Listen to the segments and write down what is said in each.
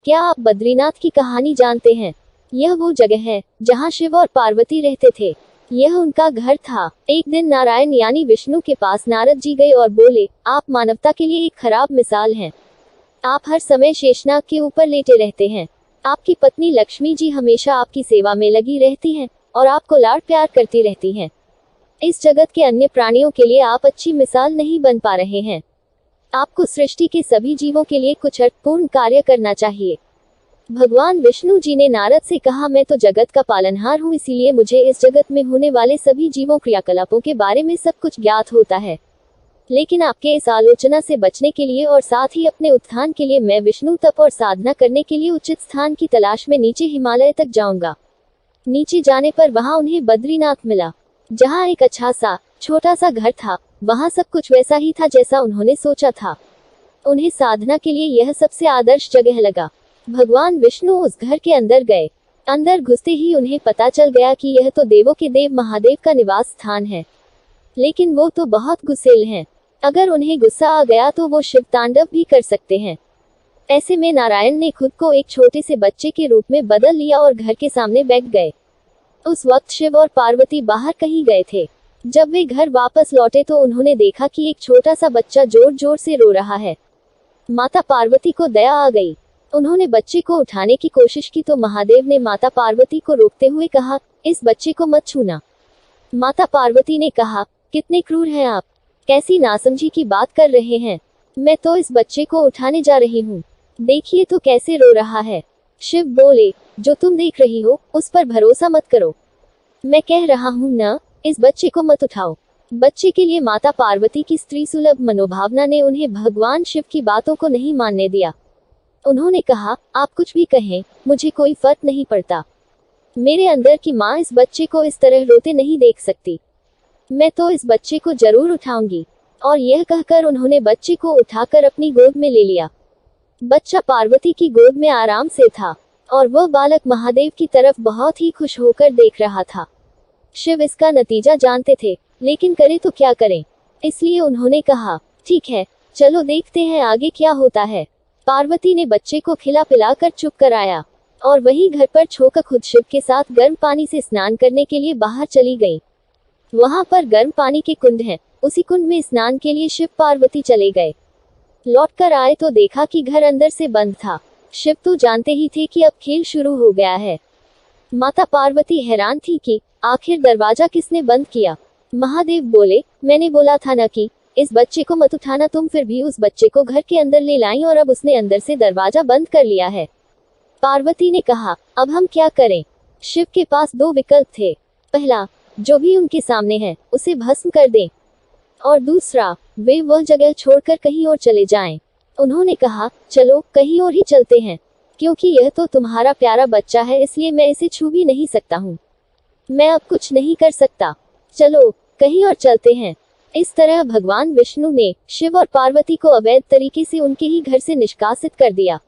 क्या आप बद्रीनाथ की कहानी जानते हैं? यह वो जगह है जहाँ शिव और पार्वती रहते थे। यह उनका घर था। एक दिन नारायण यानी विष्णु के पास नारद जी गए और बोले, आप मानवता के लिए एक खराब मिसाल हैं। आप हर समय शेषनाग के ऊपर लेटे रहते हैं। आपकी पत्नी लक्ष्मी जी हमेशा आपकी सेवा में लगी रहती हैं और आपको लाड प्यार करती रहती हैं। इस जगत के अन्य प्राणियों के लिए आप अच्छी मिसाल नहीं बन पा रहे हैं। आपको सृष्टि के सभी जीवों के लिए कुछ अर्थपूर्ण कार्य करना चाहिए। भगवान विष्णु जी ने नारद से कहा, मैं तो जगत का पालनहार हूँ, इसीलिए मुझे इस जगत में होने वाले सभी जीवों क्रियाकलापों के बारे में सब कुछ ज्ञात होता है। लेकिन आपके इस आलोचना से बचने के लिए और साथ ही अपने उत्थान के लिए मैं विष्णु तप और साधना करने के लिए उचित स्थान की तलाश में नीचे हिमालय तक जाऊंगा। नीचे जाने पर वहां उन्हें बद्रीनाथ मिला, जहां एक अच्छा सा छोटा सा घर था। वहां सब कुछ वैसा ही था जैसा उन्होंने सोचा था। उन्हें साधना के लिए यह सबसे आदर्श जगह लगा। भगवान विष्णु उस घर के अंदर गए। अंदर घुसते ही उन्हें पता चल गया कि यह तो देवों के देव महादेव का निवास स्थान है। लेकिन वो तो बहुत गुस्सेल हैं। अगर उन्हें गुस्सा आ गया तो वो शिव तांडव भी कर सकते हैं। ऐसे में नारायण ने खुद को एक छोटे से बच्चे के रूप में बदल लिया और घर के सामने बैठ गए। उस वक्त शिव और पार्वती बाहर कहीं गए थे। जब वे घर वापस लौटे तो उन्होंने देखा कि एक छोटा सा बच्चा जोर जोर से रो रहा है। माता पार्वती को दया आ गई। उन्होंने बच्चे को उठाने की कोशिश की तो महादेव ने माता पार्वती को रोकते हुए कहा, इस बच्चे को मत छूना। माता पार्वती ने कहा, कितने क्रूर हैं आप, कैसी नासमझी की बात कर रहे हैं। मैं तो इस बच्चे को उठाने जा रही हूँ, देखिए तो कैसे रो रहा है। शिव बोले, जो तुम देख रही हो उस पर भरोसा मत करो। मैं कह रहा हूँ ना, इस बच्चे को मत उठाओ। बच्चे के लिए माता पार्वती की स्त्री सुलभ मनोभावना ने उन्हें भगवान शिव की बातों को नहीं मानने दिया। उन्होंने कहा, आप कुछ भी कहें, मुझे कोई फर्क नहीं पड़ता। मेरे अंदर की माँ इस बच्चे को इस तरह रोते नहीं देख सकती। मैं तो इस बच्चे को जरूर उठाऊंगी। और यह कहकर उन्होंने बच्चे को उठाकर अपनी गोद में ले लिया। बच्चा पार्वती की गोद में आराम से था और वह बालक महादेव की तरफ बहुत ही खुश होकर देख रहा था। शिव इसका नतीजा जानते थे, लेकिन करे तो क्या करें, इसलिए उन्होंने कहा, ठीक है, चलो देखते हैं आगे क्या होता है। पार्वती ने बच्चे को खिला पिलाकर चुप कराया और वही घर पर छोकर खुद शिव के साथ गर्म पानी से स्नान करने के लिए बाहर चली गई। वहां पर गर्म पानी के कुंड हैं, उसी कुंड में स्नान के लिए शिव पार्वती चले गए। लौटकर आए तो देखा कि घर अंदर से बंद था। शिव तो जानते ही थे कि अब खेल शुरू हो गया है। माता पार्वती हैरान थी कि आखिर दरवाजा किसने बंद किया। महादेव बोले, मैंने बोला था न कि इस बच्चे को मत उठाना, तुम फिर भी उस बच्चे को घर के अंदर ले लाई और अब उसने अंदर से दरवाजा बंद कर लिया है। पार्वती ने कहा, अब हम क्या करें? शिव के पास दो विकल्प थे। पहला, जो भी उनके सामने है उसे भस्म कर दें, और दूसरा, वे वह जगह छोड़कर कहीं और चले जाएं। उन्होंने कहा, चलो कहीं और ही चलते हैं, क्योंकि यह तो तुम्हारा प्यारा बच्चा है, इसलिए मैं इसे छू भी नहीं सकता हूँ। मैं अब कुछ नहीं कर सकता, चलो कहीं और चलते हैं। इस तरह भगवान विष्णु ने शिव और पार्वती को अवैध तरीके से उनके ही घर से निष्कासित कर दिया।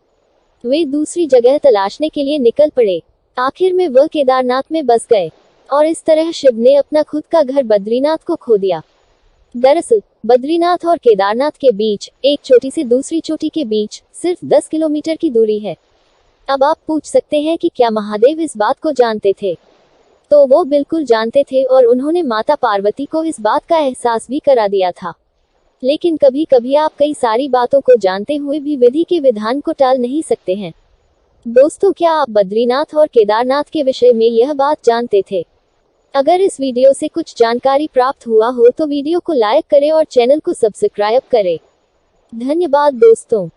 वे दूसरी जगह तलाशने के लिए निकल पड़े। आखिर में वह केदारनाथ में बस गए और इस तरह शिव ने अपना खुद का घर बद्रीनाथ को खो दिया। दरअसल बद्रीनाथ और केदारनाथ के बीच, एक चोटी से दूसरी चोटी के बीच सिर्फ 10 किलोमीटर की दूरी है। अब आप पूछ सकते हैं कि क्या महादेव इस बात को जानते थे? तो वो बिल्कुल जानते थे और उन्होंने माता पार्वती को इस बात का एहसास भी करा दिया था। लेकिन कभी कभी आप कई सारी बातों को जानते हुए भी विधि के विधान को टाल नहीं सकते हैं। दोस्तों, क्या आप बद्रीनाथ और केदारनाथ के विषय में यह बात जानते थे? अगर इस वीडियो से कुछ जानकारी प्राप्त हुआ हो तो वीडियो को लाइक करें और चैनल को सब्सक्राइब करें। धन्यवाद दोस्तों।